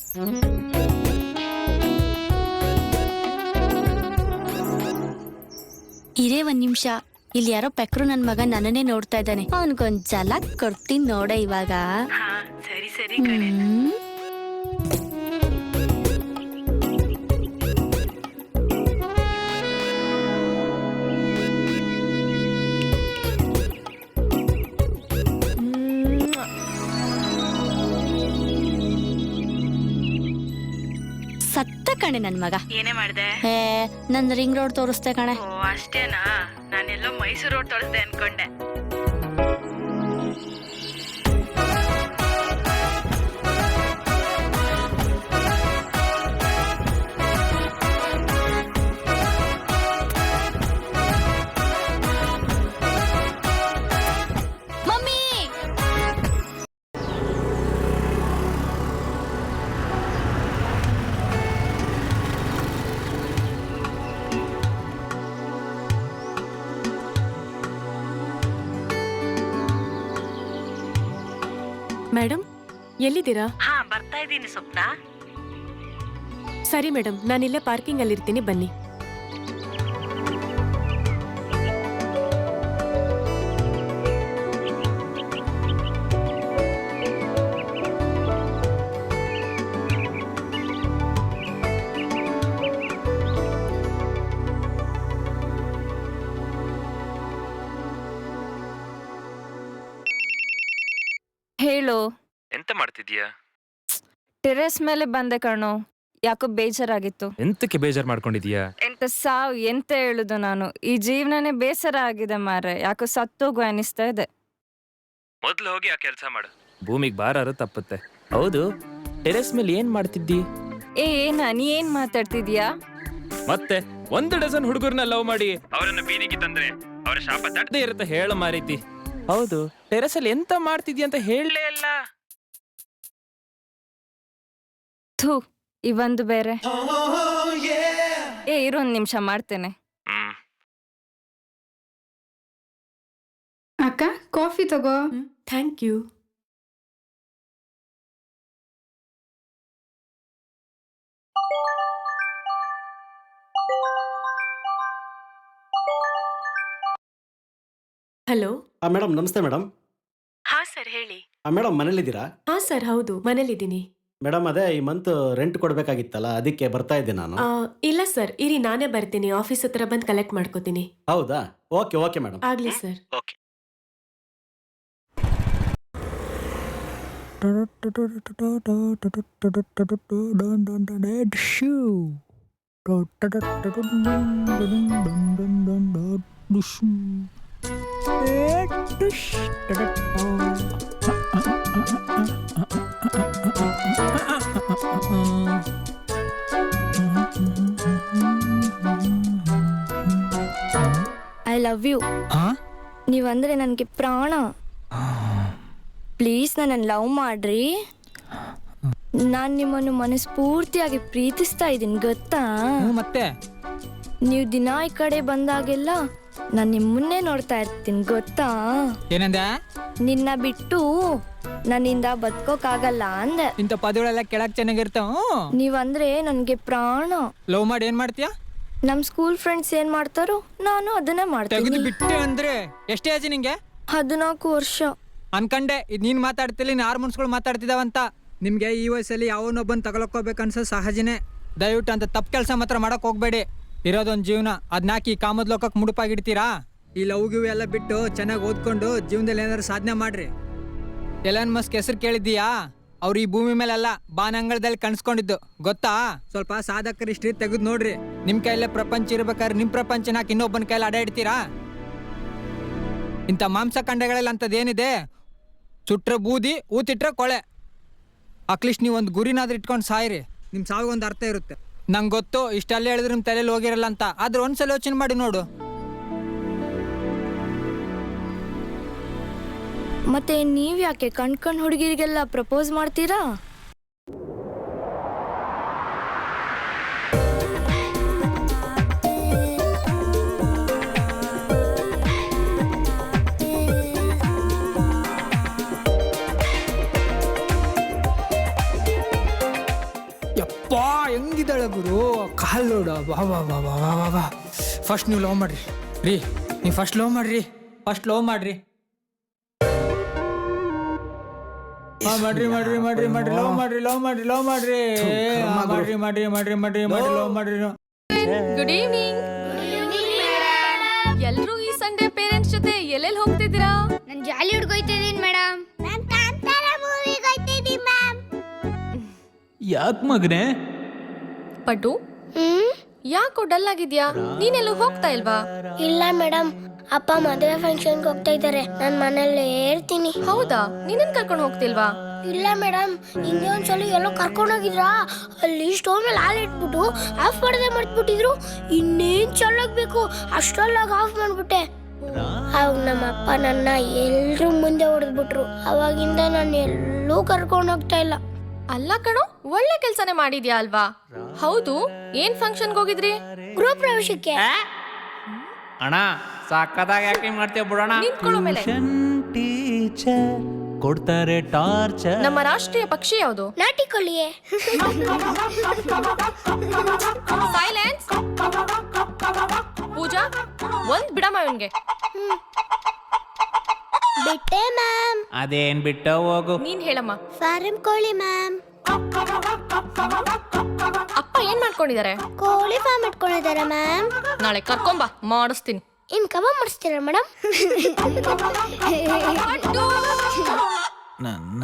ಇರೇ ಒಂದ್ ನಿಮಿಷ, ಇಲ್ಲಿ ಯಾರೋ ಪೆಕ್ರು ನನ್ ಮಗ ನನ್ನನ್ನೇ ನೋಡ್ತಾ ಇದ್ದಾನೆ. ಅವನ್ಗೊಂದ್ ಜಲ ಕೊಡ್ತೀನಿ ನೋಡ ಇವಾಗ. ಸರಿ ಸರಿ ಕಣೆ. ಸತ್ತ ಕಣೆ ನನ್ ಮಗ. ಏನೇ ಮಾಡ್ದೆ? ನನ್ ರಿಂಗ್ ರೋಡ್ ತೋರಿಸ್ತೆ ಕಣೆ. ಓ ಅಷ್ಟೇನಾ? ನಾನೆಲ್ಲೋ ಮೈಸೂರು ರೋಡ್ ತೋರಿಸ್ದೆ ಅನ್ಕೊಂಡೆ. ಮಮ್ಮಿ, ಮೇಡಮ್, ಎಲ್ಲಿದ್ದೀರಾ? ಹಾ, ಬರ್ತಾ ಇದ್ದೀನಿ ಸ್ವಪ್ನ. ಸರಿ ಮೇಡಮ್, ನಾನಿಲ್ಲೇ ಪಾರ್ಕಿಂಗ್ ಅಲ್ಲಿ ಇರ್ತೀನಿ, ಬನ್ನಿ. ಹೇಳು. ಎಂತ ಮಾಡ್ತಿದ್ಯಾ? ಟೆರೆಸ್ ಮೇಲೆ ಬಂದೆ ಕಣೋ, ಯಾಕೋ ಬೇಜಾರಾಗಿತ್ತು. ಎಂತಕ್ಕೆ ಬೇಜಾರ್ ಮಾಡ್ಕೊಂಡಿದ್ಯಾ? ಎಂತ ಸಾವು, ಎಂತ ಹೇಳುದು ನಾನು. ಈ ಜೀವನನೇ ಬೇಸರ ಆಗಿದೆ ಮಾರೆ. ಯಾಕೋ ಸತ್ತೋಗು ಅನಿಸ್ತಾ ಇದೆ. ಮೊದ್ಲು ಹೋಗಿ ಆ ಕೆಲಸ ಮಾಡು, ಭೂಮಿಗೆ ಬಾರಾರು ತಪ್ಪುತ್ತೆ. ಹೌದು, ಟೆರೆಸ್ ಮೇಲೆ ಏನ್ ಮಾಡ್ತಿದ್ದಿ? ಏನ ನೀ ಏನ್ ಮಾತಾಡ್ತಿದ್ಯಾ? ಮತ್ತೆ 1 ಡಜನ್ ಹುಡುಗರನ್ನ ಲವ್ ಮಾಡಿ ಅವರನ್ನ ಬೀದಿಗೆ ತಂದ್ರೆ ಅವರ ಶಾಪ ತಟ್ಟದೇ ಇರುತ್ತೆ. ಹೇಳ ಮಾರೀತಿ. ಹೌದು, ಟೆರೆಸ್ ಅಲ್ಲಿ ಎಂತ ಮಾಡ್ತಿದ್ಯಾ ಅಂತ ಹೇಳಲೇ ಇಲ್ಲ. ಥೂ, ಇವಂದು ಬೇರೆ. ಇರೊಂದ್ ನಿಮಿಷ ಮಾಡ್ತೇನೆ. ಅಕ್ಕ, ಕಾಫಿ ತಗೋ. Thank you. ಹಲೋ. ಮೇಡಮ್ ನಮಸ್ತೆ ಮೇಡಮ್. ಹಾ ಸರ್, ಹೇಳಿ. ಮೇಡಮ್ ಮನೇಲಿದ್ದೀರಾ? ಹಾ ಸರ್, ಹೌದು, ಮನೇಲಿದ್ದೀನಿ. ಮೇಡಮ್ ಅದೇ ಈ ಮಂತ್ ರೆಂಟ್ ಕೊಡ್ಬೇಕಾಗಿತ್ತಲ್ಲ, ಅದಕ್ಕೆ ಬರ್ತಾ ಇದ್ದೆ ನಾನು. ಇಲ್ಲ ಸರ್, ಇರಿ, ನಾನೇ ಬರ್ತೀನಿ. ಆಫೀಸ್ ಹತ್ರ ಬಂದು ಕಲೆಕ್ಟ್ ಮಾಡ್ಕೋತೀನಿ. ಹೌದಾ? Okay okay madam. ಆಗ್ಲಿ sir. Okay. I love you. ನೀವಂದ್ರೆ ನನ್ಗೆ ಪ್ರಾಣ. ಪ್ಲೀಸ್ ನನ್ನನ್ನು ಲವ್ ಮಾಡ್ರಿ. ನಾನ್ ನಿಮ್ಮನ್ನು ಮನಸ್ಫೂರ್ತಿಯಾಗಿ ಪ್ರೀತಿಸ್ತಾ ಇದ್ದೀನಿ, ಗೊತ್ತಾ? ಮತ್ತೆ ನೀವು ದಿನ ಈ ಕಡೆ ಬಂದಾಗೆಲ್ಲ ನಾನ್ ನಿಮ್ಮನ್ನೇ ನೋಡ್ತಾ ಇರ್ತೀನಿ, ಗೊತ್ತಾ? ಏನಂದ? ನಿನ್ನ ಬಿಟ್ಟು ನನ್ನಿಂದ ಬದುಕೋಕಾಗಲ್ಲ ಅಂದೆ. ಇಂಥ ಪದಗಳೆಲ್ಲ ಕೆಳಕ್ ಚೆನ್ನಾಗಿರ್ತಾವ. ನೀವಂದ್ರೆ ನನ್ಗೆ ಪ್ರಾಣ. ಲವ್ ಮಾಡಿ ಏನ್ ಮಾಡ್ತೀಯಾ? ನಮ್ ಸ್ಕೂಲ್ ಫ್ರೆಂಡ್ಸ್ ಏನ್ ಮಾಡ್ತಾರೋ ನಾನು ಅದನ್ನೇ ಮಾಡ್ತೀನಿ. ತೆಗೆದು ಬಿಟ್ಟೆ ಅಂದ್ರೆ ಎಷ್ಟೇ ಏಜ್ ನಿಂಗೆ? 14 ವರ್ಷ. ಅನ್ಕಂಡೆ ಇದ್ ನೀನ್ ಮಾತಾಡ್ತಿಲ್ಲ, ಇನ್ ಹಾರ್ಮೋನ್ಸ್ಗಳು ಮಾತಾಡ್ತಿದಾವಂತ. ನಿಮ್ಗೆ ಈ ವಯಸ್ಸಲ್ಲಿ ಯಾವನೊಬ್ಬನ್ ತಗೊಳಕೋಬೇಕನ್ಸೋ ಸಹಜನೇ. ದಯವಿಟ್ಟು ಅಂತ ತಪ್ಪು ಕೆಲಸ ಮಾತ್ರ ಮಾಡಕ್ ಹೋಗ್ಬೇಡಿ. ಇರೋದೊಂದು ಜೀವನ, ಅದ್ನಾಕಿ ಕಾಮದ್ ಲೋಕಕ್ಕೆ ಮುಡುಪಾಗಿಡ್ತೀರಾ? ಈ ಲವ್ ಗಿವ್ ಎಲ್ಲ ಬಿಟ್ಟು ಚೆನ್ನಾಗಿ ಓದ್ಕೊಂಡು ಜೀವನದಲ್ಲಿ ಏನಾದ್ರು ಸಾಧನೆ ಮಾಡ್ರಿ. ಎಲಾನ್ ಮಸ್ಕ್ ಹೆಸರು ಕೇಳಿದ್ದೀಯಾ? ಅವ್ರು ಈ ಭೂಮಿ ಮೇಲೆಲ್ಲ ಬಾನಂಗಳದಲ್ಲಿ ಕಣ್ಸ್ಕೊಂಡಿದ್ದು, ಗೊತ್ತಾ? ಸ್ವಲ್ಪ ಸಾಧಕರ ಹಿಸ್ಟ್ರಿ ತೆಗೆದು ನೋಡ್ರಿ. ನಿಮ್ ಕೈಯಲ್ಲೇ ಪ್ರಪಂಚ ಇರ್ಬೇಕಾದ್ರೆ ನಿಮ್ ಪ್ರಪಂಚನ ಇನ್ನೊಬ್ಬನ ಕೈಯಲ್ಲಿ ಅಡ ಇಡ್ತೀರಾ? ಇಂಥ ಮಾಂಸ ಖಂಡಗಳಲ್ಲಿ ಅಂಥದ್ದೇನಿದೆ? ಸುಟ್ರೆ ಬೂದಿ, ಊತಿಟ್ರೆ ಕೊಳೆ. ಅಟ್ಲೀಸ್ಟ್ ನೀವು ಒಂದು ಗುರಿನಾದ್ರೂ ಇಟ್ಕೊಂಡು ಸಾಯಿರಿ, ನಿಮ್ಮ ಸಾವಿಗೊಂದು ಅರ್ಥ ಇರುತ್ತೆ. ನಂಗೆ ಗೊತ್ತು ಇಷ್ಟೆಲ್ಲ ಹೇಳಿದ್ರೆ ನಿಮ್ಮ ತಲೆಯಲ್ಲಿ ಹೋಗಿರಲ್ಲ ಅಂತ, ಆದ್ರೆ ಒಂದ್ಸಲ ಯೋಚನೆ ಮಾಡಿ ನೋಡು. ಮತ್ತೆ ನೀವ್ ಯಾಕೆ ಕಣ್ ಹುಡುಗಿರಿಗೆಲ್ಲ ಪ್ರಪೋಸ್ ಮಾಡ್ತೀರಾ? ಅಲ್ಲೋಡ ವಾ ವಾ ವಾ ವಾ ವಾ ವಾ ವಾ ಫಸ್ಟ್ ನೀವು ಲವ್ ಮಾಡ್ರಿ ರೀ ನೀವು ಫಸ್ಟ್ ಲವ್ ಮಾಡ್ರಿ ಮಾಡ್ರಿ ಮಾಡ್ರಿ ಲವ್ ಮಾಡ್ರಿ ಲವ್ ಮಾಡ್ರಿ ಗುಡ್ ಈವ್ನಿಂಗ್ ಎಲ್ರೂ ಈ ಸಂಡೇ ಪೇರೆಂಟ್ಸ್ ಜೊತೆ ಎಲ್ಲೆಲ್ಲಿ ಹೋಗ್ತಿದ್ದೀರಾ? ನಾನು ಜಾಲಿ ಹುಡ್ಗೋಯ್ತಿದ್ದೀನಿ ಮೇಡಮ್. ನಾನು ಕಾಂತಾರ ಮೂವಿಗೆ ಹೋಗ್ತಿದ್ದೀನಿ ಮ್ಯಾಮ್. ಯಾಕೆ ಮಗನೇ? ಪಟು ಯಾಕೋ ಡಲ್ ಆಗಿದ್ಯಾ? ನೀನೆಲ್ಲೂ ಹೋಗ್ತಾ ಇಲ್ವಾ? ಇಲ್ಲ ಮೇಡಮ್, ಅಪ್ಪ ಮದುವೆ ಫಂಕ್ಷನ್ಗೆ ಹೋಗ್ತಾ ಇದ್ದಾರೆ. ನಾನು ಮನೇಲಿ ಇರ್ತೀನಿ. ಹೌದಾ? ನೀನನ್ ಕರ್ಕೊಂಡು ಹೋಗ್ತಿಲ್ವಾ? ಇಲ್ಲ ಮೇಡಮ್, ಹಿಂದೆ ಒಂದ್ಸಲ ಎಲ್ಲೋ ಕರ್ಕೊಂಡೋಗಿದ್ರ, ಅಲ್ಲಿ ಸ್ಟೋವ್ ಮೇಲೆ ಹಾಲು ಇಟ್ಬಿಟ್ಟು ಆಫ್ ಮಾಡದೆ ಮರ್ತ್ಬಿಟ್ಟಿದ್ರು. ಇನ್ನೇನ್ ಚಲ್ಲಾಗ್ಬೇಕು ಅಷ್ಟರಲ್ಲಾಗ ಆಫ್ ಮಾಡ್ಬಿಟ್ಟೆ. ಅವಾಗ ನಮ್ಮ ಅಪ್ಪ ನನ್ನ ಎಲ್ರೂ ಮುಂದೆ ಹೊಡೆದ್ಬಿಟ್ರು. ಅವಾಗಿಂದ ನಾನು ಎಲ್ಲೂ ಕರ್ಕೊಂಡು ಹೋಗ್ತಾ ಇಲ್ಲ. ಅಲ್ಲ ಕಣೋ, ಒಳ್ಳೆ ಕೆಲ್ಸನೇ ಮಾಡಿದ್ಯಾ ಅಲ್ವಾ? ಹೌದು, ಏನ್ ಫಂಕ್ಷನ್ಗೆ ಹೋಗಿದ್ರಿ? ಗೃಹ ಪ್ರವೇಶಕ್ಕೆ. ಅಣ್ಣ ಸಾಕದಾಗ ಯಾಕೆ ಮಾಡ್ತೀವಿ ಬಿಡೋಣ. ನಿಂತ್ಕೊಳ್ಳೋ ಮೇಲೆ. ಟೀಚರ್ ಕೊಡ್ತಾರೆ ಟಾರ್ಚರ್. ನಮ್ಮ ರಾಷ್ಟ್ರೀಯ ಪಕ್ಷಿ ಯಾವುದು? ನಾಟಿಕೊಳ್ಳಿಯೇ. ಸೈಲೆನ್ಸ್. ಪೂಜಾ, ಒಂದ್ ಬಿಡಮ್ಮ ಇವನ್ಗೆ. ಬಿಟ್ಟೆ ಮ್ಯಾಮ್. ಅದೇನ್ ಬಿಟ್ಟು ಹೋಗು. ನೀನ್ ಹೇಳಮ್ಮ. ಫಾರಂ ಕೋಳಿ ಮ್ಯಾಮ್. ಅಪ್ಪ ಏನ್ ಮಾಡ್ಕೊಂಡಿದ್ದಾರೆ? ಕೋಳಿ ಫಾರ್ಮ್ ಇಟ್ಕೊಂಡಿದ್ದಾರೆ ಮ್ಯಾಮ್. ನಾಳೆ ಕರ್ಕೊಂಬಾ, ಮಾಡಿಸ್ತೀನಿ. ಇನ್ ಕಬಾಬ್ ಮಾಡಿಸ್ತೀರಾ ಮೇಡಮ್? ನನ್ನ